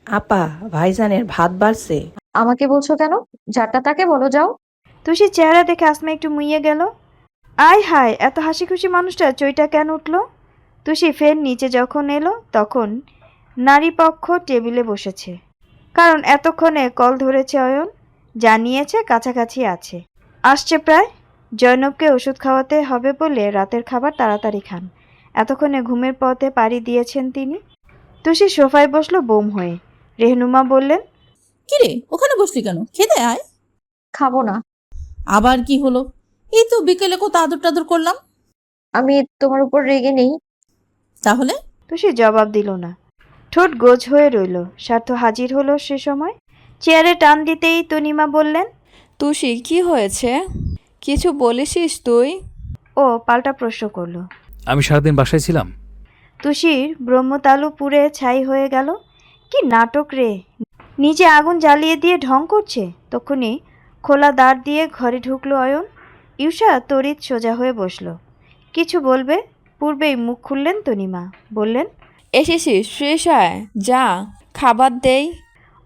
আপা, ভাইজানের ভাত বাড়ছে। আমাকে বলছো কেন? যারটা তাকে বলো, যাও। তুষির চেহারা দেখে আসমা একটু মুইয়ে গেল। আয় হায়, এত হাসি খুশি মানুষটা চইটা কেন উঠল? তুষি ফের নিচে যখন এলো তখন নারী পক্ষ টেবিলে বসেছে, কারণ এতক্ষণে কল ধরেছে অয়ন, জানিয়েছে কাছাকাছি আছে, আসছে প্রায়। জয়নবকে ওষুধ খাওয়াতে হবে বলে রাতের খাবার তাড়াতাড়ি খান, এতক্ষণে ঘুমের পথে পাড়ি দিয়েছেন তিনি। তুষি সোফায় বসলো বোম হয়ে। রেহনুমা বললেন, কিরে, ওখানে বসলি কেন? খেতে আয়। খাবো না। আবার কি হলো? এই তো বিকেলে কত আদর টাদর করলাম। আমি তোমার উপর রেগে নেই। তাহলে? তুষি জবাব দিল না, ঠোঁট গোজ হয়ে রইল। স্বার্থ হাজির হলো সে সময়। চেয়ারে টান দিতেই তনিমা বললেন, তুষি, কি হয়েছে? কিছু বলিসিস তুই? ও পাল্টা প্রশ্ন করলো। আমি সারাদিন বাসায় ছিলাম। তুষির ব্রহ্মতালু পুড়ে ছাই হয়ে গেল। কি নাটক রে! নিজে আগুন জ্বালিয়ে দিয়ে ঢং করছে। তখনই খোলা দ্বার দিয়ে ঘরে ঢুকলো অয়ন। ইউষা তড়িৎ সোজা হয়ে বসলো। কিছু বলবে পূর্বেই মুখ খুললেন তনিমা। বললেন, এসেছিস? ফ্রেশ আয়, যা খাবার দেই।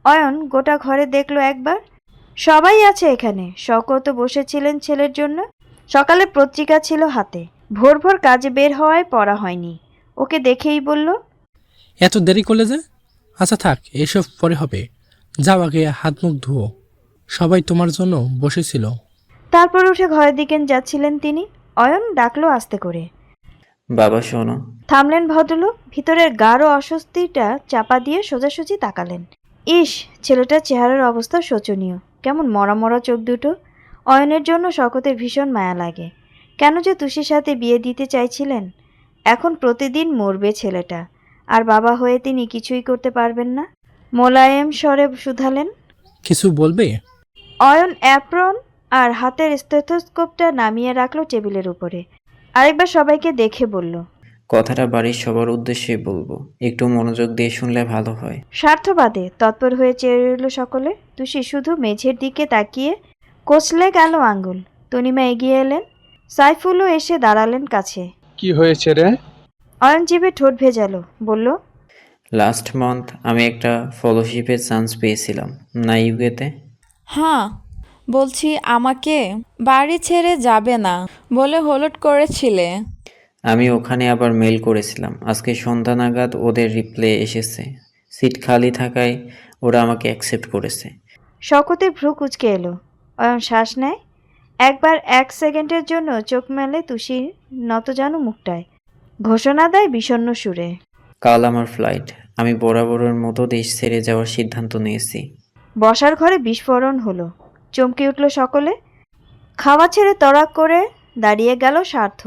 অয়ন গোটা ঘরে দেখলো একবার। সবাই আছে এখানে। শওকত বসেছিলেন ছেলের জন্য। সকালে পত্রিকা ছিল হাতে। ভোর ভোর কাজে বের হওয়ায় পড়া হয়নি। ওকে দেখেই বলল, এত দেরি করলে যে? আচ্ছা থাক, এসব পরে হবে। যাও আগে হাত মুখ ধুও, সবাই তোমার জন্য বসেছিল। তারপর উঠে ঘরের দিকে যাচ্ছিলেন তিনি। অয়ন ডাকলো আস্তে করে। বাবা শোনো। থামলেন ভদ্রলোক। ভিতরের গাঢ় অস্বস্তিটা চাপা দিয়ে সোজাসুজি তাকালেন। ইস, ছেলেটার চেহারার অবস্থা শোচনীয়। কেমন মরা মরা চোখ দুটো। অয়নের জন্য শওকতের ভীষণ মায়া লাগে। কেন যে তুষির সাথে বিয়ে দিতে চাইছিলেন। এখন প্রতিদিন মরবে ছেলেটা, আর বাবা হয়ে তিনি কিছুই করতে পারবেন না। মোলায়েম স্বরে শুধালেন, কিছু বলবে? অয়ন অ্যাপ্রন আর হাতের স্টেথোস্কোপটা নামিয়ে রাখলো টেবিলের উপরে। আরেকবার সবাইকে দেখে বলল, কথাটা বাড়ির সবার উদ্দেশ্যে বলবো, একটু মনোযোগ দিয়ে শুনলে ভালো হয়। স্বার্থবাদে তৎপর হয়ে চেয়ে রইল সকলে। তুষি শুধু মেঝের দিকে তাকিয়ে কচলে গেল আঙ্গুল। তনিমা এগিয়ে এলেন। সাইফুলও এসে দাঁড়ালেন কাছে। কি হয়েছে রে? অয়ন জিভে ঠোঁট ভেজালো, বলল, লাস্ট মান্থ আমি একটা ফলোশিপের চান্স পেয়েছিলাম না ইউকেতে। হ্যাঁ, বলছি আমাকে বাড়ি ছেড়ে যাবে না বলে হলট করেছিলে। আমি ওখানে আবার মেল করেছিলাম। আজকে সন্ধ্যা নাগাদ ওদের রিপ্লাই এসেছে। সিট খালি থাকায় ওরা আমাকে অ্যাকসেপ্ট করেছে। শওকতের ভ্রু কুঁচকে এলো। অয়ন শ্বাস নেয়। একবার 1 সেকেন্ডের জন্য চোখ মেলে তুষির নতজানু মুখটায়। ঘোষণা দেয় বিষণ্ণ সুরে, কাল আমার ফ্লাইট। আমি বরাবরের মতো দেশ ছেড়ে যাওয়ার সিদ্ধান্ত নিয়েছি। বসার ঘরে বিস্ফোরণ হলো। চমকে উঠল সকলে। খাওয়া ছেড়ে তড়াক করে দাঁড়িয়ে গেল স্বার্থ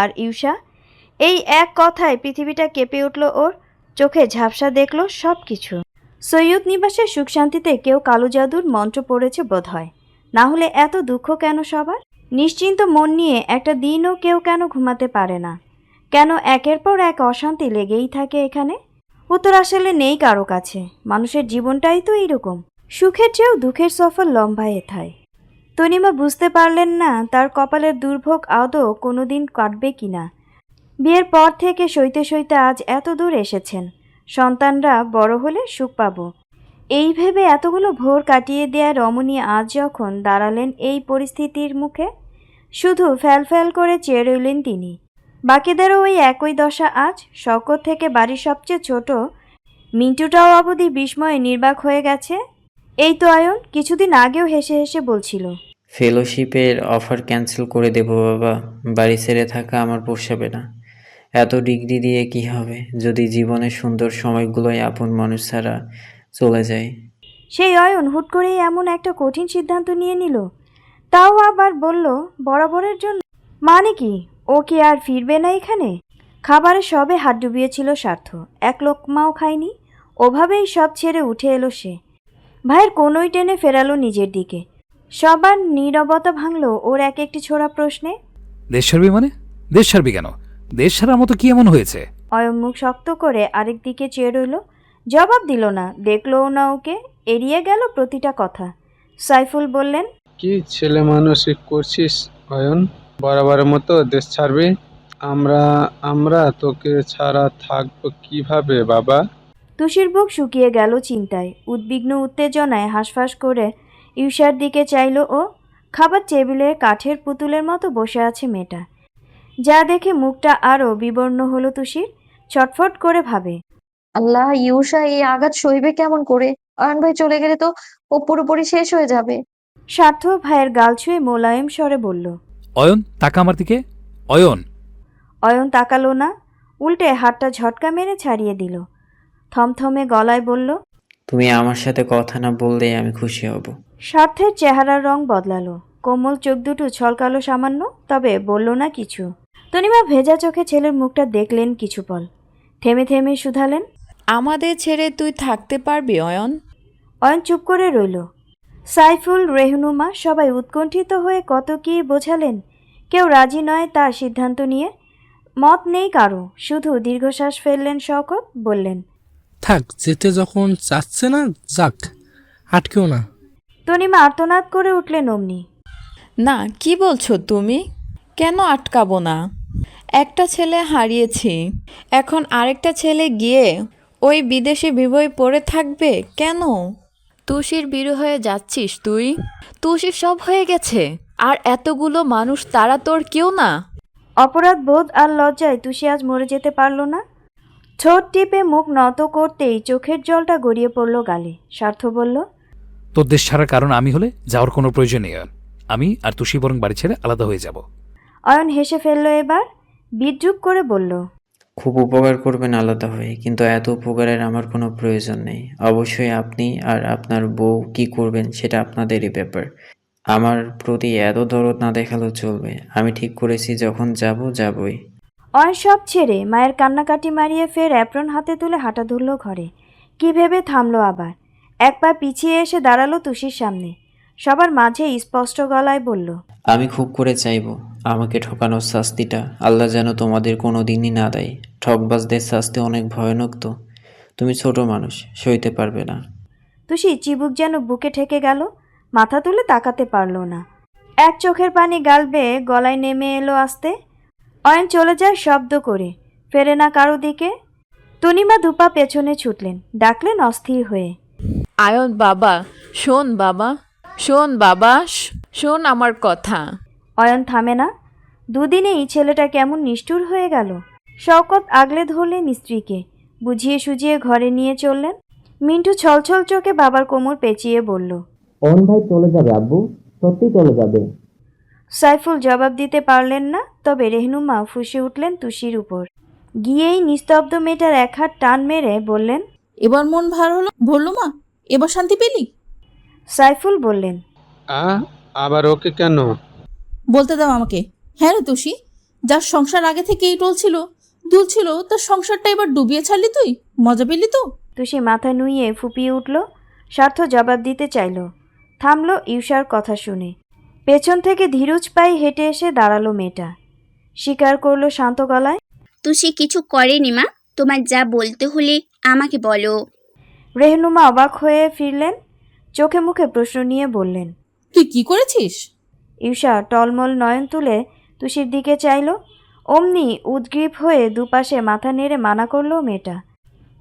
আর ইউষা। এই এক কথায় পৃথিবীটা কেঁপে উঠল ওর। চোখে ঝাপসা দেখল সব কিছু। সৈয়দ নিবাসের সুখ শান্তিতে কেউ কালো জাদুর মন্ত্র পড়েছে বোধহয়। না হলে এত দুঃখ কেন সবার? নিশ্চিন্ত মন নিয়ে একটা দিনও কেউ কেন ঘুমাতে পারে না? কেন একের পর এক অশান্তি লেগেই থাকে এখানে? উত্তর আসলে নেই কারো কাছে। মানুষের জীবনটাই তো এইরকম। সুখের চেয়েও দুঃখের সফর লম্বা এথায়। তনিমা বুঝতে পারলেন না তার কপালের দুর্ভোগ আদৌ কোনোদিন কাটবে কিনা। বিয়ের পর থেকে সইতে সইতে আজ এত দূর এসেছেন। সন্তানরা বড় হলে সুখ পাব, এই ভেবে এতগুলো ভোর কাটিয়ে দেয়া রমণী আজ যখন দাঁড়ালেন এই পরিস্থিতির মুখে, শুধু ফ্যাল করে চেয়ে রইলেন তিনি। বাকিদেরও ওই একই দশা আজ। শওকত থেকে বাড়ির সবচেয়ে ছোট মিন্টুটাও অবধি বিস্ময়ে নির্বাক হয়ে গেছে। এই তো আয়ন কিছুদিন আগেও হেসে হেসে বলছিল, ফেলোশিপের অফার ক্যান্সেল করে দেবো বাবা। বাড়ি ছেড়ে থাকা আমার পোষাবে না। এত ডিগ্রি দিয়ে কি হবে যদি জীবনের সুন্দর সময়গুলোই আপন মানুষ ছাড়া চলে যায়। সেই অয়ন হুট করেই এমন একটা কঠিন সিদ্ধান্ত নিয়ে নিল। তাও আবার বলল বরাবরের জন্য। মানে কি, ও কি আর ফিরবে না এখানে? খাবারে সবে হাত ডুবিয়েছিল স্বার্থ, এক লোকমাও খায়নি। ওভাবেই সব ছেড়ে উঠে এলো সে। ভাইয়ের কোনোই টেনে ফেরালো নিজের দিকে। সবার নীরবতা ভাঙল ওর এক একটি ছোড়া প্রশ্নে। দেশ ছাড়বি মানে? দেশ ছাড়বি কেন? দেশ ছাড়ার মতো কি এমন হয়েছে? অয়ন মুখ শক্ত করে আরেক দিকে চেয়ে রইল। জবাব দিল না, দেখলও না ওকে। এড়িয়ে গেল প্রতিটা কথা। সাইফুল বললেন, কি ছেলে মানুষ করছিস অয়ন? বরাবরের মতো দেশ ছাড়বি? আমরা আমরা তোকে ছাড়া থাকবো কিভাবে বাবা? তুষির বুক শুকিয়ে গেল চিন্তায়, উদ্বিগ্ন উত্তেজনায় হাঁসফাঁস করে ইউষার দিকে চাইল ও। খাবার টেবিলে কাঠের পুতুলের মতো বসে আছে মেয়েটা, যা দেখে মুখটা আরও বিবর্ণ হলো তুষির। ছটফট করে ভাবে, আল্লাহ, ইউষা এই আঘাত সইবে কেমন করে? অয়ন ভাই চলে গেলে তো ও পুরোপুরি শেষ হয়ে যাবে। স্বার্থ ভাইয়ের গাল ছুঁয়ে মোলায়েম স্বরে বলল। অয়ন, তাকা আমার দিকে। অয়ন। অয়ন তাকালো না, উল্টে হাতটা ঝটকা মেরে ছাড়িয়ে দিল। থমথমে গলায় বলল, তুমি আমার সাথে কথা না বললেই আমি খুশি হব। স্বার্থের চেহারার রং বদলালো, কোমল চোখ দুটো ছলকালো সামান্য, তবে বলল না কিছু। তনিমা ভেজা চোখে ছেলের মুখটা দেখলেন কিছু পল, থেমে থেমে শুধালেন, আমাদের ছেড়ে তুই থাকতে পারবি অয়ন? অয়ন চুপ করে রইল। সাইফুল, রেহনুমা সবাই উৎকণ্ঠিত হয়ে কত কী বোঝালেন। কেউ রাজি নয় তার সিদ্ধান্ত নিয়ে, মত নেই কারো। শুধু দীর্ঘশ্বাস ফেললেন শওকত, বললেন, থাক, যেতে যখন চাচ্ছে না যাক, আটকেও না। তনিমা আর্তনাদ করে উঠলেন অমনি। না, কি বলছো তুমি? কেন আটকাবো না? একটা ছেলে হারিয়েছি, এখন আরেকটা ছেলে গিয়ে ওই বিদেশে বিবয় পড়ে থাকবে কেন? তুষির বিরু হয়ে যাচ্ছিস তুই? তুষির সব হয়ে গেছে, আর এতগুলো মানুষ তারা তোর কেউ না। অপরাধ বোধ আর লজ্জায় তুষি আজ মরে যেতে পারল না। ঠোঁট টিপে মুখ নত করতেই চোখের জলটা গড়িয়ে পড়ল গালে। স্বার্থ বলল, তোর দেশ ছাড়ার কারণ আমি হলে যাওয়ার কোনো প্রয়োজন নেই অয়ন। আমি আর তুষি বরং বাড়ি ছেড়ে আলাদা হয়ে যাব। অয়ন হেসে ফেলল এবার, বিদ্রুপ করে বলল, খুব উপকার করবেন আলাদা হয়ে, কিন্তু এত উপকারের আমার কোনো প্রয়োজন নেই। অবশ্যই আপনি আর আপনার বউ কি করবেন সেটা আপনাদেরই ব্যাপার। আমার প্রতি এত দরদ না দেখালেও চলবে। আমি ঠিক করেছি যখন যাবই। অয়ন সব ছেড়ে মায়ের কান্নাকাটি মারিয়ে ফের অ্যাপ্রন হাতে তুলে হাঁটা ধরল ঘরে। কি ভেবে থামলো আবার, এক পা পিছিয়ে এসে দাঁড়ালো তুষির সামনে। সবার মাঝে স্পষ্ট গলায় বলল, আমি খুব করে চাইবো আমাকে ঠকানোর শাস্তিটা আল্লাহ যেন তোমাদের কোনো দিনই না দেয়। ঠকবাজদের শাস্তি অনেক ভয়ানক তো। তুমি ছোট মানুষ, সইতে পারবে না। তুষি চিবুক যেন বুকে ঠেকে গেল, মাথা তুলে তাকাতে পারল না। এক চোখের পানি গাল বেয়ে গলায় নেমে এলো আস্তে। অয়ন চলে যায় শব্দ করে, ফেরে না কারো দিকে। তনিমা দুপা পেছনে ছুটলেন, ডাকলেন অস্থির হয়ে, আয়ন বাবা, শোন বাবা, শোন বাবা, শোন আমার কথা। অয়ন থামে না। দুদিনেই ছেলেটা কেমন নিষ্ঠুর হয়ে গেল। শওকত আগলে ধরলেন স্ত্রীকে, বুঝিয়ে সুজিয়ে ঘরে নিয়ে চললেন। মিন্টু ছলছল চোখে বাবার কোমর পেঁচিয়ে বলল, অয়ন ভাই চলে যাবে আব্বু, সত্যি চলে যাবে। সাইফুল জবাব দিতে পারলেন না, তবে রেহনুমা ফুঁসে উঠলেন তুষির উপর। গিয়েই নিস্তব্ধ মেয়েটার এক হাত টান মেরে বললেন, এবার মন ভার হলো ভরলো মা? এবার শান্তি পেলি? সাইফুল বললেন, আবার ওকে কেন? বলতে দাও আমাকে। হ্যাঁ রে তুষি, যার সংসার আগে থেকেই টলছিল দুলছিল, তার সংসারটা এবার ডুবিয়ে ছাড়লি তুই? মজা পেলি তো? তুষি মাথা নুইয়ে ফুপিয়ে উঠল। স্বার্থ জবাব দিতে চাইল, থামল ইউষার কথা শুনে। পেছন থেকে ধীরজ পায়ে হেঁটে এসে দাঁড়ালো মেয়েটা, স্বীকার করলো শান্ত গলায়, তুষি কিছু করেনি মা, তোমার যা বলতে হলে আমাকে বলো। রেহনুমা অবাক হয়ে ফিরলেন, চোখে মুখে প্রশ্ন নিয়ে বললেন, তুই কি করেছিস? ইউষা টলমল নয়ন তুলে তুষির দিকে চাইল। অমনি উদ্গ্রীব হয়ে দুপাশে মাথা নেড়ে মানা করলো মেয়েটা।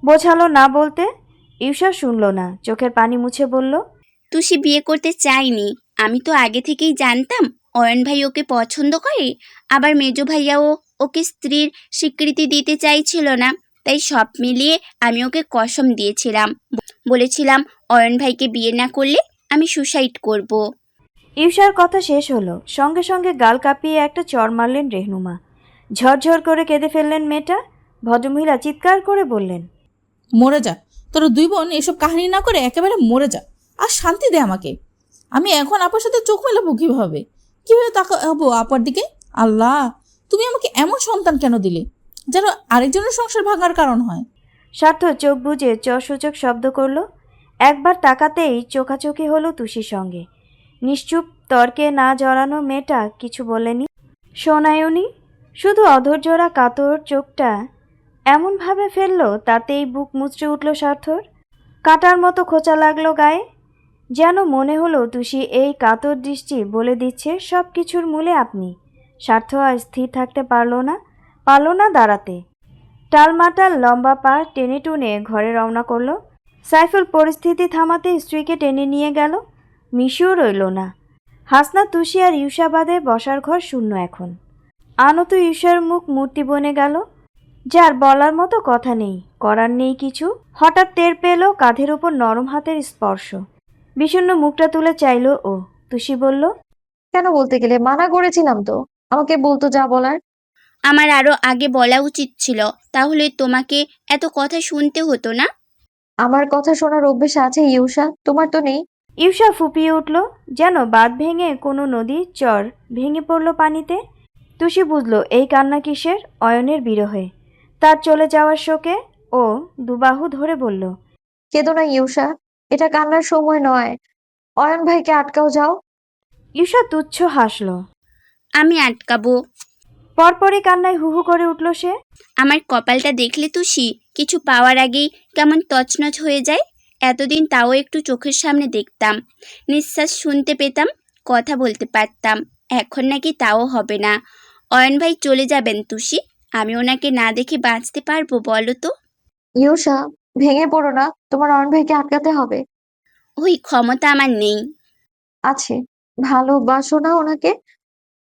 বোঝালো না বলতে, ইউষা শুনল না, চোখের পানি মুছে বলল, তুষি বিয়ে করতে চাইনি। আমি তো আগে থেকেই জানতাম অয়ন ভাই ওকে পছন্দ করে, আবার মেজো ভাইয়াও ওকে স্ত্রীর স্বীকৃতি দিতে চাইছিল না। তাই সব মিলিয়ে আমি ওকে কসম দিয়েছিলাম, বলেছিলাম অয়ন ভাইকে বিয়ে না করলে আমি সুসাইড করব। ইউষার কথা শেষ হলো, সঙ্গে সঙ্গে গাল কাঁপিয়ে একটা চড় মারলেন রেহনুমা। ঝরঝর করে কেঁদে ফেললেন মেয়েটা। ভদ্রমহিলা চিৎকার করে বললেন, মরে যা, তোর দুই বোন এসব কাহিনী না করে একেবারে মরে যা, আর শান্তি দে আমাকে। আমি এখন আপার সাথে চোখ মেলাবো কিভাবে? কিভাবে তাকাবো আপার দিকে? আল্লাহ, তুমি আমাকে এমন সন্তান কেন দিলে যেন আরেকজনের সংসার ভাঙার কারণ হয়? স্বার্থ চোখ বুজে চসূচক শব্দ করলো। একবার তাকাতেই চোখাচোখি হলো তুষির সঙ্গে। নিশ্চুপ তর্কে না জড়ানো মেয়েটা কিছু বলেনি, শোনায়নি, শুধু অধৈর্যরা কাতর চোখটা এমনভাবে ফেললো তাতেই বুক মুচড়ে উঠল স্বার্থর। কাঁটার মতো খোঁচা লাগলো গায়ে, যেন মনে হলো তুষি এই কাতর দৃষ্টি বলে দিচ্ছে সব কিছুর মূলে আপনি। স্বার্থ আর স্থির থাকতে পারল না, পারল না দাঁড়াতে। টালমাটাল লম্বা পা টেনে টুনে ঘরে রওনা করলো। সাইফুল পরিস্থিতি থামাতে স্ত্রীকে টেনে নিয়ে গেল। মিশুও রইল না। হাসনা, তুষি আর ইউসা বাদে বসার ঘর শূন্য এখন। আনত ইউসার মুখ মূর্তি বনে গেল, যার বলার মতো কথা নেই, করার নেই কিছু। হঠাৎ টের পেল কাঁধের উপর নরম হাতের স্পর্শ। বিষণ্ণ মুখটা তুলে চাইল ও। তুষি বলল, কেন বলতে গেলে? মানা করেছিলাম তো, আমাকে বলতো যা বলার। আমার আরো আগে বলা উচিত ছিল, তাহলে তোমাকে এত কথা শুনতে হতো না। আমার কথা শোনার অভ্যেস আছে ইউসা, তোমার তো নেই। ইউসা ফুপিয়ে উঠল, যেন বাঁধ ভেঙে কোনো নদীর চর ভেঙে পড়ল পানিতে। তুষি বুঝল এই কান্না কিসের, অয়নের বিরহে, তার চলে যাওয়ার শোকে। ও দুবাহু ধরে বলল, কেঁদো না ইউসা, এটা কান্নার সময় নয়। অয়ন ভাইকে আটকাও, যাও। ইউসা তুচ্ছ হাসল। আমি আটকাবো? পরপরই কান্নায় হুহু করে উঠল সে। আমার কপালটা দেখলে তুষি, কিছু পাওয়ার আগেই কেমন তছনছ হয়ে যায়। এতদিন তাও একটু চোখের সামনে দেখতাম, নিঃশ্বাস শুনতে পেতাম, কথা বলতে পারতাম। এখন নাকি তাও হবে না। অয়ন ভাই চলে যাবেন তুষি, আমি ওনাকে না দেখে বাঁচতে পারবো বলো তো? ইউসা, ভেঙে পড়ো না, তোমার অয়ন ভাইকে আটকাতে হবে। ওই ক্ষমতা আমার নেই। আছে, ভালোবাসো না ওনাকে,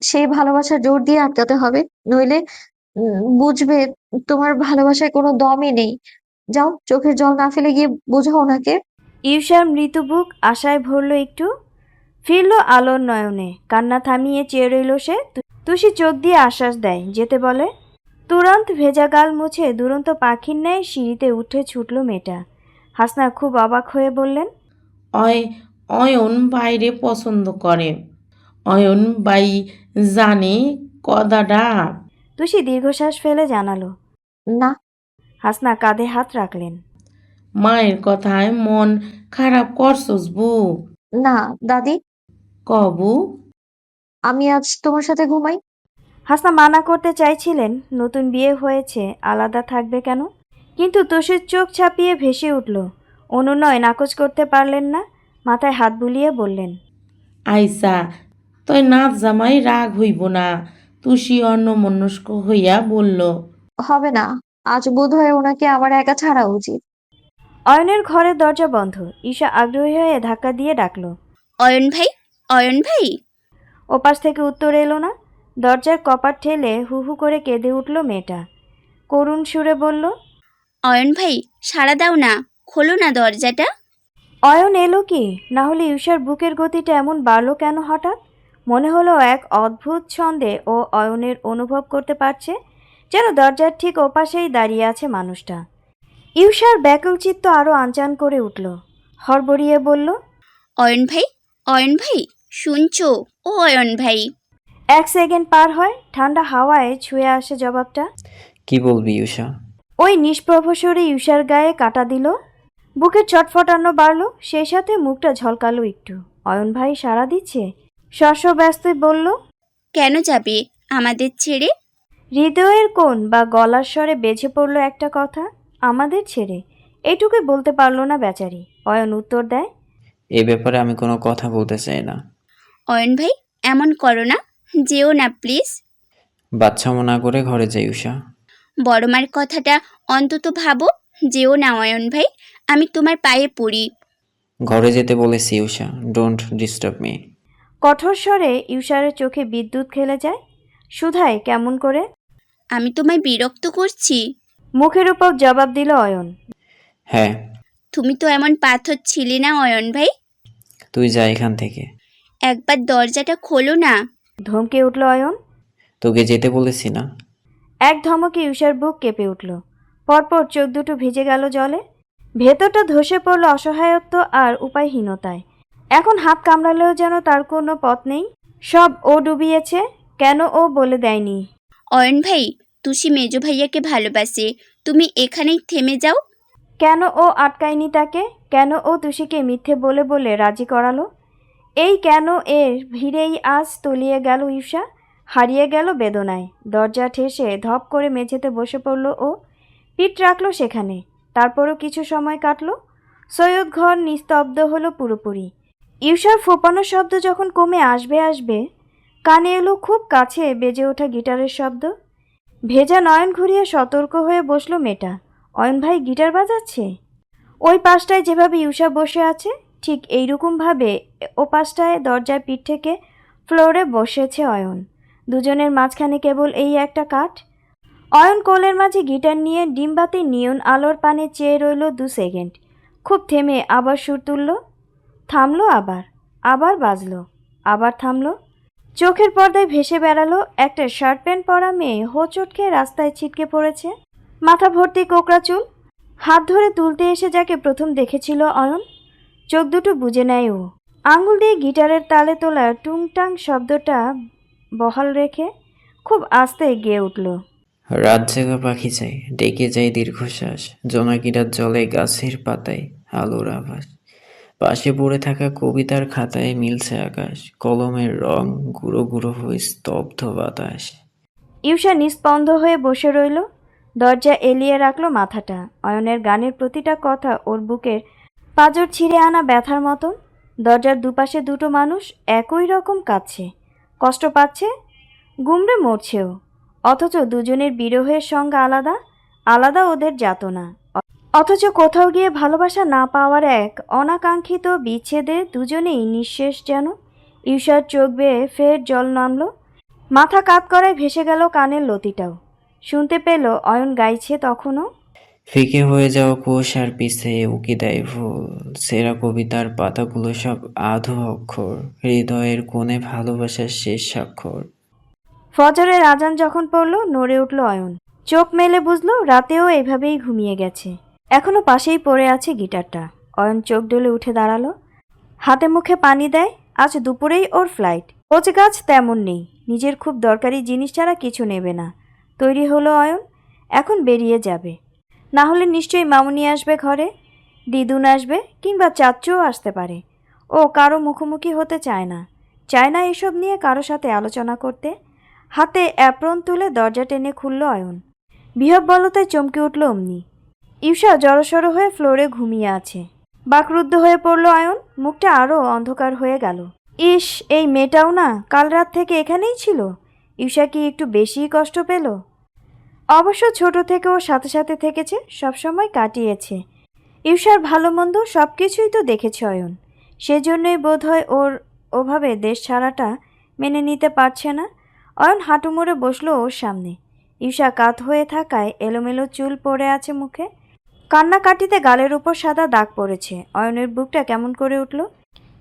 সেই ভালোবাসার জোর দিয়ে আটকাতে হবে, নইলে বুঝবে তোমার ভালোবাসায় কোনো দমই নেই। যাও, চোখের জল না ফেলে গিয়ে বোঝাও ওনাকে। ইউসার মৃত বুক আশায় ভরল একটু। ফিরল আলোর নয়নে। কান্না থামিয়ে চেয়ে রইল সে। তুষি চোখ দিয়ে আশ্বাস দেয়, যেতে বলে। তুরন্ত ভেজা গাল মুছে দুরন্ত পাখির ন্যায় সিঁড়িতে উঠে ছুটল মেয়েটা। হাসনা খুব অবাক হয়ে বললেন, অয়ন বাইরে পছন্দ করে। অয়ন বাই জানে কদাটা। তুষি দীর্ঘশ্বাস ফেলে জানালো, না। হাসনা কাঁধে হাত রাখলেন। মায়ের কথায় মন খারাপ করছস বু? না দাদি। কবু? আমি আজ তোমার সাথে ঘুমাই। হাসনা মানা করতে চাইছিলেন, নতুন বিয়ে হয়েছে, আলাদা থাকবে কেন, কিন্তু তুষির চোখ ছাপিয়ে ভেসে উঠল। অনুনয় নাকচ করতে পারলেন না। মাথায় হাত বুলিয়ে বললেন, আইসা, তই নাচ জামাই রাগ হইব না। তুষি অন্যমনস্ক হইয়া বলল, হবে না, আজ বোধ হয় ওনাকে আমার একা ছাড়া উচিত। অয়নের ঘরের দরজা বন্ধ। ঈশা আগ্রহী হয়ে ধাক্কা দিয়ে ডাকলো, অয়ন ভাই, অয়ন ভাই। ওপাশ থেকে উত্তর এলো না। দরজার কপাট ঠেলে হু হু করে কেঁদে উঠল মেয়েটা। করুণ সুরে বলল, অয়ন ভাই, সাড়া দাও না, খোলো না দরজাটা। অয়ন এলো কি? না হলে ঈশার বুকের গতিটা এমন বাড়ল কেন হঠাৎ? মনে হলো এক অদ্ভুত ছন্দে ও অয়নের অনুভব করতে পারছে, যেন দরজার ঠিক ওপাশেই দাঁড়িয়ে আছে মানুষটা। ঈশার ব্যাকুল চিত্ত আরো আনচান করে উঠল। হড়বড়িয়ে বলল, অয়ন ভাই, অয়ন ভাই, শুনছো? ও অয়ন ভাই। এক সেকেন্ড পার হয়, ঠান্ডা হাওয়ায় ছুঁয়ে আসে জবাবটা। কি বলবি ইউসা? ওই নিষ্প্রভ স্বরে ঈশার গায়ে কাটা দিল। বুকের ছটফটানো বাড়ল, সেই সাথে মুখটা ঝলকালো একটু। অয়ন ভাই সাড়া দিচ্ছে। শস্যব্যস্ত বলল, কেন যাবে আমাদের ছেড়ে? হৃদয়ের কোণ বা গলার স্বরে বেজে পড়ল একটা কথা, আমাদের ছেড়ে। এইটুকুই বলতে পারল না বেচারি। অয়ন উত্তর দেয়, এ ব্যাপারে আমি কোনো কথা বলতে চাই না। অয়ন ভাই, এমন করো না, যেও না প্লিজ। বাচ্চামো না করে ঘরে যাই ইউসা। বড় মার কথাটা অন্তত ভাবো। যেও না অয়ন ভাই, আমি তোমার পায়ে পড়ি। ঘরে যেতে বলেছি ইউসা, ডোন্ট ডিস্টার্ব মি। কঠোর স্বরে ঈশারের চোখে বিদ্যুৎ খেলে যায়। সুধায় কেমন করে, আমি তোমায় বিরক্ত করছি? মুখের উপর জবাব দিল অয়ন, হ্যাঁ। তুমি তো এমন পাথর ছিলে না অয়ন ভাই। তুই যা এখান থেকে। একবার দরজাটা খোলো না। ধমকে উঠল অয়ন। তোকে যেতে বলেছি না। এক ধমকে ঈশার বুক কেঁপে উঠল। পরপর চোখ দুটো ভিজে গেল জলে। ভেতরটা ধসে পড়ল অসহায়ত্ব আর উপায়হীনতায়। এখন হাত কামড়ালেও যেন তার কোনো পথ নেই। সব ও ডুবিয়েছে। কেন ও বলে দেয়নি? অয়ন ভাই, তুষি মেজো ভাইয়াকে ভালোবাসে, তুমি এখানেই থেমে যাও। কেন ও আটকায়নি তাকে? কেন ও তুষিকে মিথ্যে বলে বলে রাজি করালো? এই কেন এর ভিড়েই আজ তলিয়ে গেল ঈশা, হারিয়ে গেল বেদনায়। দরজা ঠেসে ধপ করে মেঝেতে বসে পড়ল ও, পিঠ রাখলো সেখানে। তারপরও কিছু সময় কাটল। সৈয়দ ঘর নিস্তব্ধ হলো পুরোপুরি। ঈশার ফোপানো শব্দ যখন কমে আসবে কানে এলো খুব কাছে বেজে ওঠা গিটারের শব্দ। ভেজা নয়ন ঘুরিয়ে সতর্ক হয়ে বসলো মেয়েটা। অয়ন ভাই গিটার বাজাচ্ছে? ওই পাশটায় যেভাবে ইউসা বসে আছে ঠিক এইরকমভাবে ও পাশটায় দরজায় পিঠ থেকে ফ্লোরে বসেছে অয়ন। দুজনের মাঝখানে কেবল এই একটা কাঠ। অয়ন কোলের মাঝে গিটার নিয়ে ডিমবাতি নিয়ন আলোর পানে চেয়ে রইল 2 সেকেন্ড। খুব থেমে আবার সুর তুলল, থামলো, আবার বাজলো, আবার থামলো। চোখের পর্দায় ভেসে বেড়ালো একটা শার্ট প্যান্ট পরা মেয়ে হোঁচট খেয়ে রাস্তায় ছিটকে পড়েছে, মাথা ভর্তি কোকড়া চুল। হাত ধরে তুলতে এসে যাকে প্রথম দেখেছিল অয়ন, চোখ দুটো বুজে নেয় ও। আঙুল দিয়ে গিটারের তালে তোলা টুংটাং শব্দটা বহাল রেখে খুব আস্তে গেয়ে উঠল। রাত জাগা পাখি চাই, ডেকে যাই দীর্ঘশ্বাস, জোনাকিরাত জলে গাছের পাতায় আলোর আভাস, পাশে পড়ে থাকা কবিতার খাতায় মিলছে আকাশ, কলমের রং গুঁড়ো গুঁড়ো হয়ে স্তব্ধ বাতাস। ইউসা নিস্পন্দ হয়ে বসে রইল, দরজা এলিয়ে রাখলো মাথাটা। অয়নের গানের প্রতিটা কথা ওর বুকের পাঁজর ছিঁড়ে আনা ব্যথার মতন। দরজার দুপাশে দুটো মানুষ একই রকম কাঁদছে, কষ্ট পাচ্ছে, গুমড়ে মরছেও, অথচ দুজনের বিরহের সঙ্গে আলাদা আলাদা ওদের যাতনা। অথচ কোথাও গিয়ে ভালোবাসা না পাওয়ার এক অনাকাঙ্ক্ষিত বিচ্ছেদে দুজনেই নিঃশেষ যেন। ইউসার চোখ বেয়ে ফের জল নামলো, মাথা কাত করায় ভেসে গেল কানের লতিটাও। শুনতে পেল অয়ন গাইছে তখনও। ফিকে হয়ে যাওয়া কোষ আর পিছে উকি দেয় ভুল, সেরা কবিতার পাতাগুলো সব আধো অক্ষর, হৃদয়ের কোণে ভালোবাসার শেষ স্বাক্ষর। ফজরের আজান যখন পড়ল নড়ে উঠল অয়ন, চোখ মেলে বুঝলো রাতেও এভাবেই ঘুমিয়ে গেছে। এখনো পাশেই পড়ে আছে গিটারটা। অয়ন চোখ ডলে উঠে দাঁড়ালো, হাতে মুখে পানি দেয়। আজ দুপুরেই ওর ফ্লাইট, কোচ গাছ তেমন নেই, নিজের খুব দরকারি জিনিস ছাড়া কিছু নেবে না। তৈরি হলো অয়ন, এখন বেরিয়ে যাবে। না হলে নিশ্চয়ই মামুনি আসবে ঘরে, দিদুন আসবে, কিংবা চাচ্চুও আসতে পারে। ও কারো মুখোমুখি হতে চায় না এসব নিয়ে কারো সাথে আলোচনা করতে। হাতে অ্যাপ্রন তুলে দরজা টেনে খুলল অয়ন। বিহ্বলতায় চমকে উঠল অমনি। ইউসা জড়সড় হয়ে ফ্লোরে ঘুমিয়ে আছে। বাকরুদ্ধ হয়ে পড়ল অয়ন, মুখটা আরও অন্ধকার হয়ে গেল। ইস, এই মেয়েটাও না কাল রাত থেকে এখানেই ছিল। ইউসা কি একটু বেশিই কষ্ট পেল? অবশ্য ছোট থেকে ওর সাথে সাথে থেকেছে, সবসময় কাটিয়েছে। ইউসার ভালো মন্দ সব কিছুই তো দেখেছে অয়ন। সেজন্যই বোধহয় ওর ওভাবে দেশ ছাড়াটা মেনে নিতে পারছে না। অয়ন হাঁটু মুড়ে বসলো ওর সামনে। ইউসা কাত হয়ে থাকায় এলোমেলো চুল পড়ে আছে মুখে, কান্নাকাটিতে গালের উপর সাদা দাগ পড়েছে। অয়নের বুকটা কেমন করে উঠল,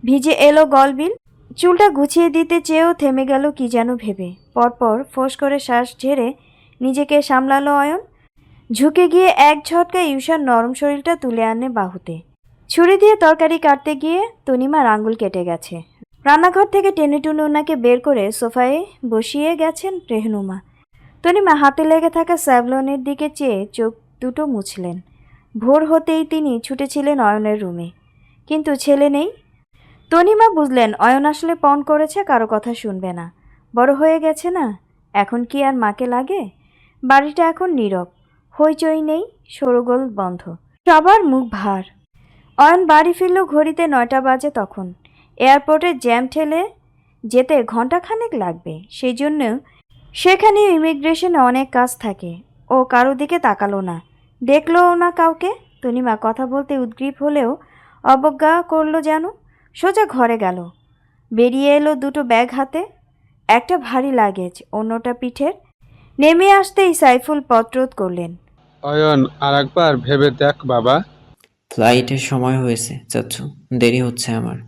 ভিজে এলো গলবিল। চুলটা গুছিয়ে দিতে চেয়েও থেমে গেল কি যেন ভেবে। পরপর ফোঁস করে শ্বাস ঝেড়ে নিজেকে সামলালো অয়ন। ঝুঁকে গিয়ে এক ঝটকায় ইউসার নরম শরীরটা তুলে আনে বাহুতে। ছুরি দিয়ে তরকারি কাটতে গিয়ে তনিমার আঙুল কেটে গেছে। রান্নাঘর থেকে টেনে টুনে ওনাকে বের করে সোফায় বসিয়ে গেছেন রেহনুমা। তনিমা হাতে লেগে থাকা স্যাভলনের দিকে চেয়ে চোখ দুটো মুছলেন। ভোর হতেই তিনি ছুটেছিলেন অয়নের রুমে, কিন্তু ছেলে নেই। তনিমা বুঝলেন অয়ন আসলে পণ করেছে, কারো কথা শুনবে না। বড় হয়ে গেছে না, এখন কি আর মাকে লাগে? বাড়িটা এখন নীরব, হইচই নেই, শোরগোল বন্ধ, সবার মুখ ভার। অয়ন বাড়ি ফিরল ঘড়িতে 9টা বাজে তখন। এয়ারপোর্টে জ্যাম ঠেলে যেতে ঘণ্টাখানেক লাগবে, সেই জন্য সেখানেও ইমিগ্রেশনে অনেক কাজ থাকে। ও কারো দিকে তাকালো না, দেখলও না কাউকে। তনিমা কথা বলতে উদ্গ্রীব হলেও অবজ্ঞা করলো যেন। সোজা ঘরে গেল, বেরিয়ে এলো দুটো ব্যাগ হাতে, একটা ভারী লাগেজ, অন্যটা পিঠের। নেমে আসতেই সাইফুল পত্রোধ করলেন। অয়ন, আর একবার ভেবে দেখ বাবা। ফ্লাইটের সময় হয়েছে চাচ্ছু, দেরি হচ্ছে আমার।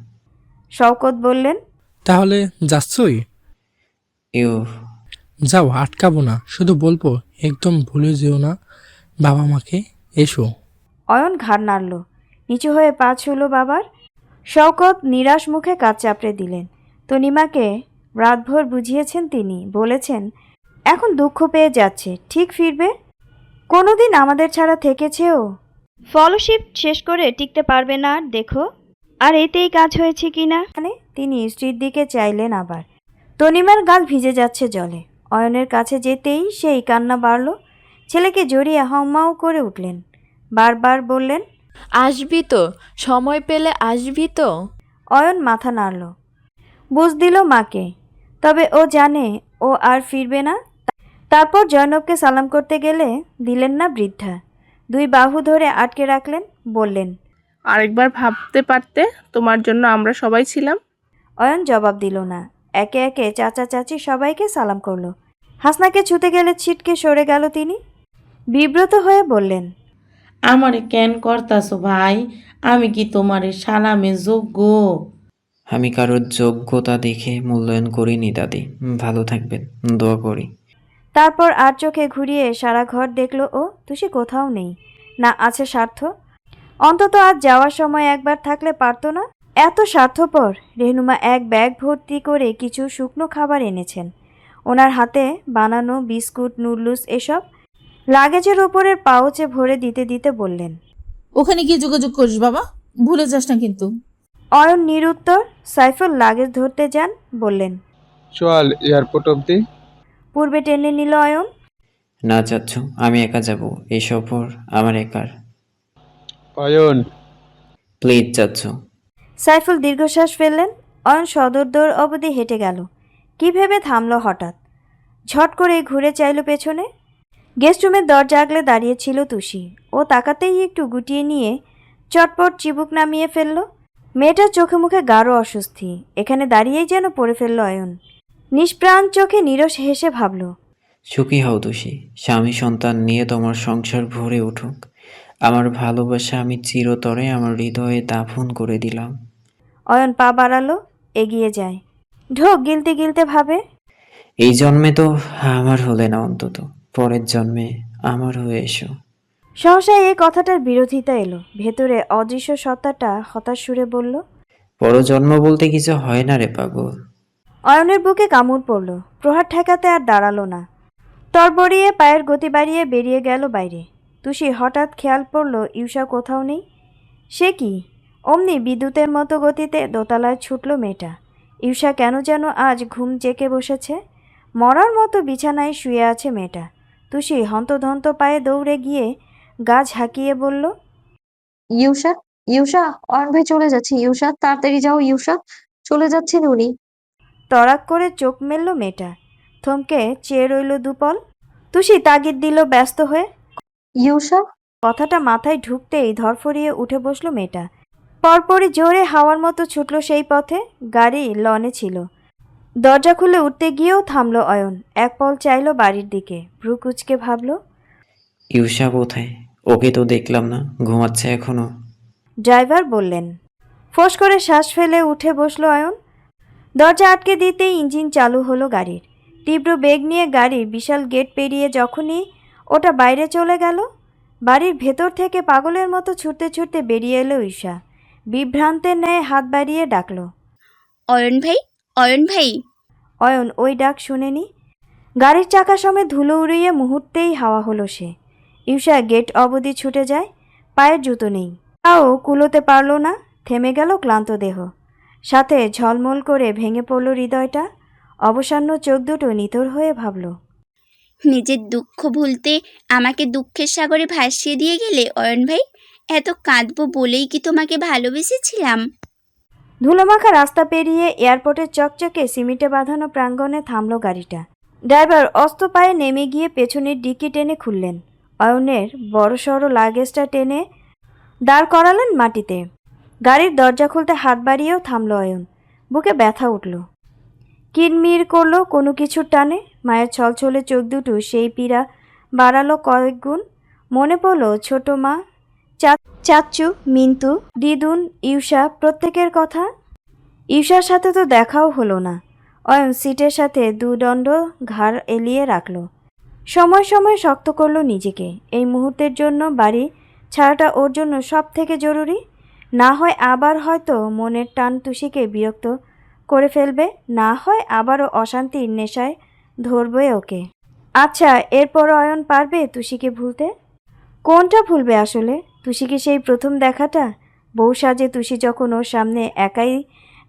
শওকত বললেন, তাহলে যাচ্ছই? ইউ, যাও, আটকাবো না, শুধু বলবো একদম ভুলে যেও না বাবা মাকে, এসো। অয়ন ঘাড় নাড়ল, নিচু হয়ে পা ছুঁল বাবার। শওকত নিরাশ মুখে কাজ চাপড়ে দিলেন। তনিমাকে রাতভর বুঝিয়েছেন তিনি, বলেছেন এখন দুঃখ পেয়ে যাচ্ছে, ঠিক ফিরবে। কোনোদিন আমাদের ছাড়া থেকেছেও, ফলোশিপ শেষ করে টিকতে পারবে না। দেখো আর এতেই কাজ হয়েছে কিনা। তিনি স্ত্রীর দিকে চাইলেন আবার। তনিমার গাল ভিজে যাচ্ছে জলে। অয়নের কাছে যেতেই সেই কান্না বাড়ল। ছেলেকে জড়িয়ে হাউমাউ করে উঠলেন, বারবার বললেন, আসবি তো, সময় পেলে আসবি তো। অয়ন মাথা নাড়ল, বুঝ দিল মাকে। তবে ও জানে ও আর ফিরবে না, তারপর জয়নবকে সালাম করতে গেলে দিলেন না বৃদ্ধা। দুই বাহু ধরে আটকে রাখলেন, বললেন, আরেকবার ভাবতে পারতে, তোমার জন্য আমরা সবাই ছিলাম। অয়ন জবাব দিল না। একে একে চাচা চাচি সবাইকে সালাম করলো। হাসনাকে ছুতে গেলে ছিটকে সরে গেল তিনি। বিব্রত হয়ে বললেন, আমারে কেন করতাছো ভাই? আমি কি তোমারে সালামে যোগ্য? আমি কারোর যোগ্যতা দেখে মূল্যায়ন করিনি দাদি। ভালো থাকবেন, দোয়া করি। তারপর আর চোখে ঘুরিয়ে সারা ঘর দেখল ও তুষি কোথাও নেই। না আছে স্বার্থ। অন্তত আজ যাওয়ার সময় একবার থাকলে পারতো না? এত স্বার্থপর। রেহনুমা এক ব্যাগ ভর্তি করে কিছু শুকনো খাবার এনেছেন। ওনার হাতে বানানো বিস্কুট, নুডলস এসব লাগেজের ওপরের পাউচে ভরে দিতে দিতে বললেন, ওখানে গিয়ে যোগাযোগ করিস বাবা, ভুলে যাস না কিন্তু। অয়ন নিরুত্তর। সাইফুল লাগেজ ধরতে যান, বললেন, চল এয়ারপোর্ট অব্দি। পূর্বে টেনে নিল অয়ন। না চাচ্ছু, আমি একা যাব। এই সফর আমার একার। অয়ন, প্লিজ চাচ্ছু। সাইফুল দীর্ঘশ্বাস ফেললেন। অয়ন সদর দৌড় অবধি হেঁটে গেল। কি ভেবে থামল হঠাৎ। ঝট করে ঘুরে চাইল পেছনে। গেস্ট রুমের দরজা আগলে দাঁড়িয়েছিল তুষি। ও তাকাতেই একটু গুটিয়ে নিয়ে চটপট চিবুক নামিয়ে ফেলল। মেয়েটার চোখে মুখে গাঢ় অস্বস্তি। এখানে দাঁড়িয়েই যেন পড়ে ফেলল অয়ন। নিষ্প্রাণ চোখে নীরস হেসে ভাবল, সুখী হও তুষি, স্বামী সন্তান নিয়ে তোমার সংসার ভরে উঠুক। আমার ভালোবাসা আমি চিরতরে আমার হৃদয়ে দাফন করে দিলাম। অয়ন পা বাড়ালো, এগিয়ে যায়। ঢোক গিলতে গিলতে ভাবে, এই জন্মে তো আমার হলে না, অন্তত পরের জন্মে আমার হয়ে এসো। সহসা এই কথাটার বিরোধিতা এলো। ভেতরে অদৃশ্য সত্তাটা হতাশ সুরে বলল, পরজন্ম বলতে কিছু হয় না রে পাগল। অয়নের বুকে কামড় পড়ল। প্রহার ঠেকাতে আর দাঁড়ালো না। তরবরিয়ে পায়ের গতি বাড়িয়ে বেরিয়ে গেল বাইরে। তুষি হঠাৎ খেয়াল পড়ল ইউষা কোথাও নেই। সে কি? অমনি বিদ্যুতের মতো গতিতে দোতলায় ছুটল মেয়েটা। ইউষা কেন যেন আজ ঘুম জেঁকে বসেছে। মরার মতো বিছানায় শুয়ে আছে মেয়েটা। তুষি হন্তদন্ত পায়ে দৌড়ে গিয়ে গা ঝাঁকিয়ে বলল, ইউষা, ইউষা, অয়ন ভাই চলে যাচ্ছে। ইউষা, তাড়াতাড়ি যাও। ইউষা, চলে যাচ্ছেন উনি। তড়াক করে চোখ মেলল মেয়েটা। থমকে চেয়ে রইল দুপল। তুষি তাগিদ দিল ব্যস্ত হয়ে। ইউষা। কথাটা মাথায় ঢুকতেই ধরফরিয়ে উঠে বসল মেয়েটা। পরপরই জোরে হাওয়ার মতো ছুটল সেই পথে। গাড়ি লনে ছিল। দরজা খুলে উঠতে গিয়েও থামল অয়ন। এক পল চাইল বাড়ির দিকে। ভ্রু কুচকে ভাবল, ইউষা কোথায়? ওকে তো দেখলাম না, ঘুমাচ্ছে এখনো। ড্রাইভার বললেন। ফোঁস করে শ্বাস ফেলে উঠে বসল অয়ন। দরজা আটকে দিতেই ইঞ্জিন চালু হলো গাড়ির। তীব্র বেগ নিয়ে গাড়ি বিশাল গেট পেরিয়ে যখনই ওটা বাইরে চলে গেল, বাড়ির ভেতর থেকে পাগলের মতো ছুটতে ছুটতে বেরিয়ে এলো ঈশা। বিভ্রান্তের ন্যায় হাত বাড়িয়ে ডাকল, অয়ন ভাই, অয়ন ভাই। অয়ন ওই ডাক শুনেনি। গাড়ির চাকা সমেত ধুলো উড়িয়ে মুহূর্তেই হাওয়া হলো সে। ঈশা গেট অবধি ছুটে যায়। পায়ের জুতো নেই। তাও কুলোতে পারল না। থেমে গেল ক্লান্ত দেহ। সাথে ঝলমল করে ভেঙে পড়ল হৃদয়টা। অবসান্ন চোখ দুটো নিথর হয়ে ভাবল, নিজের দুঃখ ভুলতে আমাকে দুঃখের সাগরে ভাসিয়ে দিয়ে গেলে অয়ন ভাই। এত কাঁদবো বলেই কি তোমাকে ভালোবেসেছিলাম? ধুলোমাখা রাস্তা পেরিয়ে এয়ারপোর্টের চকচকে সিমেন্টে বাঁধানো প্রাঙ্গণে থামল গাড়িটা। ড্রাইভার অস্ত পায়ে নেমে গিয়ে পেছনের ডিকি টেনে খুললেন। অয়নের বড়সড় লাগেজটা টেনে দাঁড় করালেন মাটিতে। গাড়ির দরজা খুলতে হাত বাড়িয়েও থামল অয়ন। বুকে ব্যথা উঠল। কিরমির করলো কোনো কিছুর টানে। মায়ের ছলছলে চোখ দুটো সেই পীড়া বাড়ালো কয়েক গুণ। মনে পড়ল ছোট মা, চাচ্চু, মিন্তু, দিদুন, ইউষা, প্রত্যেকের কথা। ইউষার সাথে তো দেখাও হলো না। অয়ন সিটের সাথে দুদণ্ড ঘাড় এলিয়ে রাখল। সময় সময় শক্ত করলো নিজেকে। এই মুহূর্তের জন্য বাড়ি ছাড়াটা ওর জন্য সব থেকে জরুরি। না হয় আবার হয়তো মনের টান তুষিকে বিরক্ত করে ফেলবে, না হয় আবারও অশান্তির নেশায় ধরবে ওকে। আচ্ছা, এরপর অয়ন পারবে তুষিকে ভুলতে? কোনটা ভুলবে আসলে? তুষিকে সেই প্রথম দেখাটা, বউ সাজে তুষি যখন ওর সামনে একাই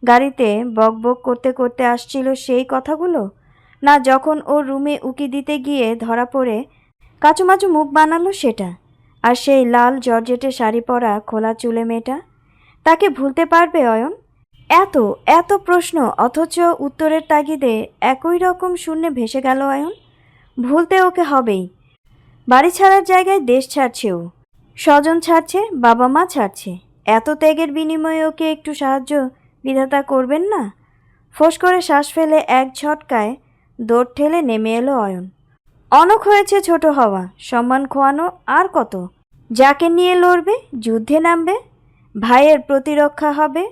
গাড়িতে বক বক করতে করতে আসছিল সেই কথাগুলো, না যখন ওর রুমে উকি দিতে গিয়ে ধরা পড়ে কাচুমাচু মুখ বানালো সেটা, আর সেই লাল জর্জেটে শাড়ি পরা খোলা চুলে মেয়েটা? তাকে ভুলতে পারবে অয়ন? এত এত প্রশ্ন, অথচ উত্তরের তাগিদে একই রকম শূন্যে ভেসে গেল অয়ন। ভুলতে ওকে হবেই। বাড়ি ছাড়ার জায়গায় দেশ ছাড়ছে ও, স্বজন ছাড়ছে, বাবা মা ছাড়ছে। এত ত্যাগের বিনিময়ে ওকে একটু সাহায্য বিধাতা করবেন না? ফোঁস করে শ্বাস ফেলে এক ঝটকায় দৌড় ঠেলে নেমে এলো অয়ন। অনক হয়েছে ছোট হওয়া, সম্মান খোয়ানো, আর কত। যাকে নিয়ে লড়বে, যুদ্ধে নামবে, ভাইয়ের প্রতিরক্ষা হবে।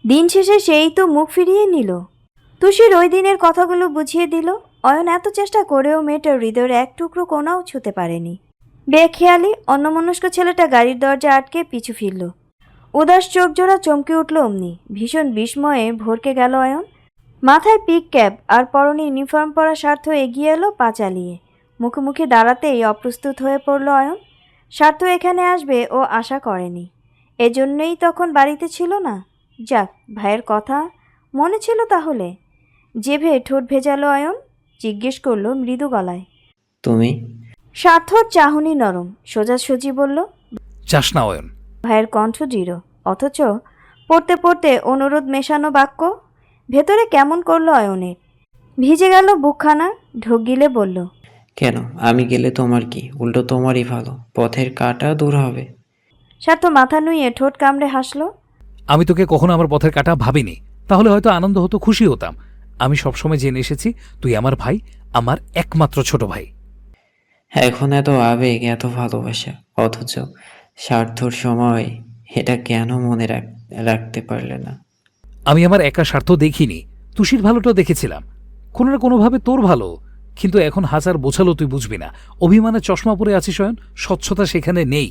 দিন শেষে সেই তো মুখ ফিরিয়ে নিল। তুষির ওই দিনের কথাগুলো বুঝিয়ে দিল। অয়ন এত চেষ্টা করেও মেয়েটার হৃদয়ের এক টুকরো কোনাও ছুঁতে পারেনি। বেখেয়ালি অন্যমনস্ক ছেলেটা গাড়ির দরজা আটকে পিছু ফিরল। উদাস চোখ জোড়া চমকে উঠল অমনি। ভীষণ বিস্ময়ে ভরকে গেল অয়ন। মাথায় পিক ক্যাপ আর পরনে ইউনিফর্ম পরা স্বার্থ এগিয়ে এলো পা চালিয়ে। মুখোমুখি দাঁড়াতেই অপ্রস্তুত হয়ে পড়ল অয়ন। স্বার্থ এখানে আসবে ও আশা করেনি, এজন্যই তখন বাড়িতে ছিল না। যাক, ভাইয়ের কথা মনে ছিল তাহলে। জিভে ঠোঁট ভেজালো অয়ন, জিজ্ঞেস করলো মৃদু গলায়। তুমি? স্বার্থর চাহনি নরম, সোজাসুজি বলল। চাস না অয়ন? ভাইয়ের কণ্ঠ দৃঢ়, অথচ পড়তে পড়তে অনুরোধ মেশানো বাক্য। ভেতরে কেমন করলো অয়নের। ভিজে গেল বুকখানা। ঢোক গিলে বলল, কেন? আমি গেলে তোমার কি? উল্টো তোমারই ভালো, পথের কাঁটা দূর হবে। স্বার্থ মাথা নুইয়ে ঠোঁট কামড়ে হাসল। আমি তোকে কখনো আমার পথের কাটা ভাবিনি, তাহলে হয়তো আনন্দ হতো, খুশি হতাম। আমি সবসময় জেনে এসেছি তুই আমার ভাই, আমার একমাত্র ছোট ভাই। এখন এত আবেগ, এত ভালোবাসা, অথচ স্বার্থর সময় এটা কেন মনে রাখতে পারলে না? আমি আমার একা স্বার্থ দেখিনি, তুষির ভালোটা দেখেছিলাম, কোনো না কোনোভাবে তোর ভালো। কিন্তু এখন হাজার বোঝালো তুই বুঝবি না। অভিমানে চশমা পরে আছিস অয়ন, স্বচ্ছতা সেখানে নেই।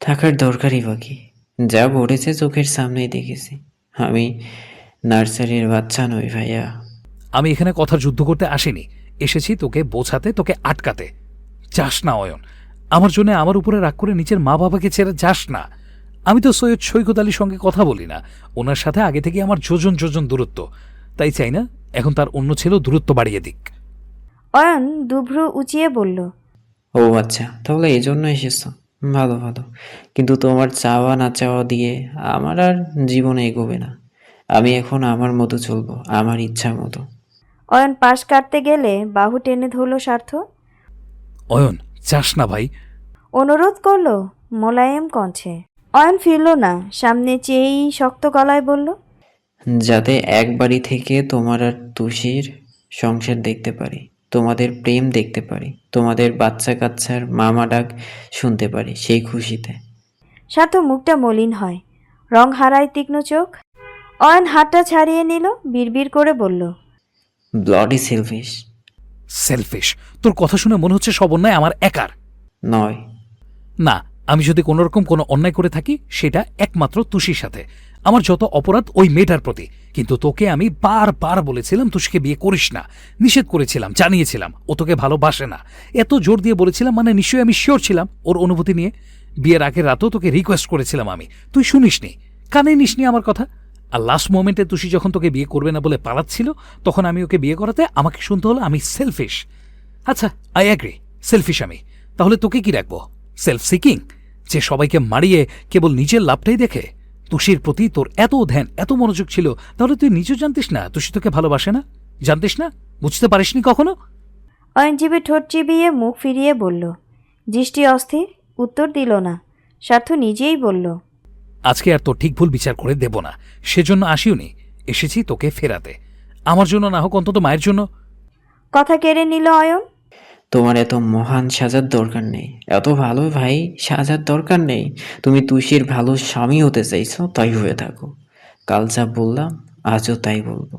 থাকার দরকারই বাকি, যা ঘটেছে চোখের সামনেই দেখেছি। আমি নার্সারির বাচ্চা নই ভাইয়া। আমি এখানে কথার যুদ্ধ করতে আসিনি, এসেছি তোকে বোঝাতে, তোকে আটকাতে। যাস না অয়ন, আমার জন্য আমার উপরে রাগ করে নিজের মা বাবাকে ছেড়ে যাস না। আমি তো সৈয়দ সৈকত আলীর সঙ্গে কথা বলি না, ওনার সাথে আগে থেকে আমার যোজন যোজন দূরত্ব, তাই চাই না এখন তার অন্য ছেলেও দূরত্ব বাড়িয়ে দিক। অয়ন দুভ্রু উঁচিয়ে বলল, ও আচ্ছা, তাহলে এই জন্য এসেছ। ভালো ভালো, কিন্তু তোমার চাওয়া না চাওয়া দিয়ে আমার আর জীবনে এগোবে না। আমি এখন আমার মতো চলবো, আমার ইচ্ছা মতো। অয়ন পাশ কাটতে গেলে বাহু টেনে ধরল স্বার্থ। অয়ন, যাস না ভাই। অনুরোধ করলো মোলায়েম কণ্ঠে। অয়ন ফিরল না, সামনে চেয়েই শক্ত গলায় বলল, যাতে এক বাড়ি থেকে তোমার আর তুষির সংসার দেখতে পারি, তোমাদের প্রেম দেখতে পারি, তোমাদের বাচ্চা কাচ্চার মামা ডাক শুনতে পারি, সেই খুশিতে। স্বার্থ মুখটা মলিন হয়, রং হারায় তীক্ষ্ণ চোখ। অয়ন হাতটা ছাড়িয়ে নিল, বিড়বিড় করে বলল, ব্লডি সেলফিশ। সেলফিশ? তোর কথা শুনে মনে হচ্ছে সব অন্যায় আমার একার। নয়। না, আমি যদি কোনোরকম কোনো অন্যায় করে থাকি সেটা একমাত্র তুষির সাথে। আমার যত অপরাধ ওই মেয়েটার প্রতি। কিন্তু তোকে আমি বারবার বলেছিলাম তুষিকে বিয়ে করিস না, নিষেধ করেছিলাম, জানিয়েছিলাম ও তোকে ভালোবাসে না। এত জোর দিয়ে বলেছিলাম, মানে নিশ্চয়ই আমি শিওর ছিলাম ওর অনুভূতি নিয়ে। বিয়ের আগের রাতেও তোকে রিকোয়েস্ট করেছিলাম আমি, তুই শুনিসনি, কানে নিসনি আমার কথা। আর লাস্ট মোমেন্টে তুষি যখন তোকে বিয়ে করবে না বলে পালাচ্ছিল, তখন আমি ওকে বিয়ে করাতে আমাকে শুনতে হলো আমি সেলফিশ। আচ্ছা, আই অ্যাগ্রি, সেলফিশ আমি। তাহলে তোকে কি রাখবো? সেলফ সিকিং, যে সবাইকে মারিয়ে কেবল নিজের লাভটাই দেখে। তুষির প্রতি তোর এত ধ্যান, এত মনোযোগ ছিল, তাহলে তুই নিজেও জানতিস না তুষি তোকে ভালোবাসে না? জানতিস না? বুঝতে পারিসনি কখনো? অয়ন জিভে ঠোঁট চিবিয়ে মুখ ফিরিয়ে বলল। দৃষ্টি অস্থির, উত্তর দিল না। স্বার্থ নিজেই বলল, আজকে আর তোর ঠিক ভুল বিচার করে দেব না, সেজন্য আসিওনি, এসেছি তোকে ফেরাতে। আমার জন্য না হোক, অন্তত মায়ের জন্য। কথা কেড়ে নিল অয়ন। তোমার এত মহান সাজার দরকার নেই, এত ভালো ভাই সাজার দরকার নেই। তুমি তুষির ভালো স্বামী হতে চাইছো, তাই হয়ে থাকো। কাল যা বললাম আজও তাই বলবো।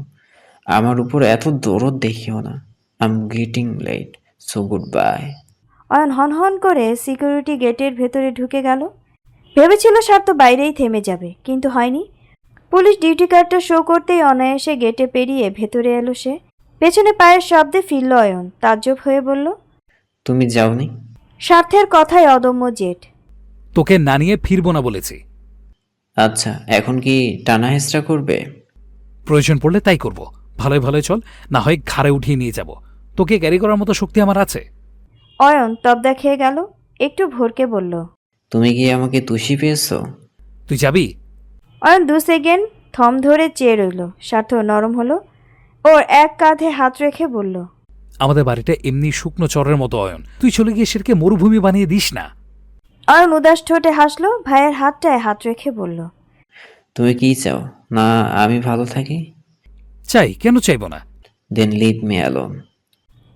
আমার উপর এত দরদ দেখিও না। I am getting late, so good bye. Ayan হনহন করে সিকিউরিটি গেটের ভেতরে ঢুকে গেল। ভেবেছিল স্বার্থ বাইরেই থেমে যাবে, কিন্তু হয়নি। পুলিশ ডিউটি কার্ডটা শো করতেই অনায়াসে গেটে পেরিয়ে ভেতরে এলো সে। পেছনে পায়ের শব্দে ফিরল অয়ন, তাজ্জব হয়ে বলল, তুমি যাওনি? স্বার্থের কথায় অদম্য জেদ। তোকে না নিয়ে ফিরবো না বলেছি। আচ্ছা, এখন কি টানা হেঁচড়া করবে? প্রয়োজন পড়লে তাই করব। ভালোই ভালোই চল, না হয় ঘাড়ে উঠিয়ে নিয়ে যাব। তোকে ক্যারি করার মতো শক্তি আমার আছে। অয়ন তবদা খেয়ে গেল, একটু ভরকে বলল, তুমি কি আমাকে তুষি পেয়েছো? তুই যাবি? অয়ন 2 সেকেন্ড থম ধরে চেয়ে রইল। স্বার্থ নরম হলো, ওর এক কাঁধে হাত রেখে বলল, আমাদের বাড়িটা এমনি শুকনো চরের মতো অয়ন, তুই চলে গিয়ে সেটাকে মরুভূমি বানিয়ে দিস না। অয়ন উদাস ঠোঁটে হাসলো, ভাইয়ের হাতটায় হাত রেখে বলল, তুমি কি চাও না আমি ভালো থাকি? চাই, কেন চাইবো না? Then leave me alone.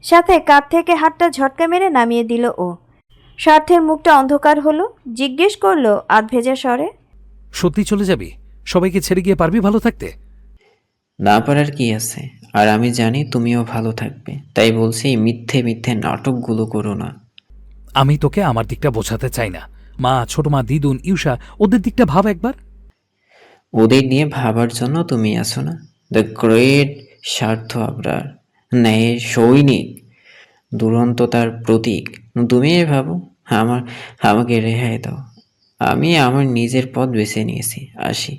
সাথে কাঁধ থেকে হাতটা ঝটকা মেরে নামিয়ে দিল ও। স্বার্থের মুখটা অন্ধকার হলো, জিজ্ঞেস করলো আধভেজা স্বরে, সত্যি চলে যাবি? সবাইকে ছেড়ে গিয়ে পারবি ভালো থাকতে? না পারার কি আছে, আর আমি জানি তুমিও ভালো থাকবে, তাই বলছি এই মিথ্যে মিথ্যে নাটকগুলো করো না। আমি তোকে আমার দিকটা বোঝাতে চাই না। মা, ছোট মা, দিদুন, ইউষা, ওদের দিকটা ভাব একবার। ওদের নিয়ে ভাবার জন্য তুমি আছো না? দ্য গ্রেট স্বার্থ আবরার, ন্যায়ের সৈনিক, দুরন্ততার প্রতীক। তুমি ভাবো আমাকে রেহাই দাও। আমি আমার নিজের পথ বেছে নিয়েছি। আসি।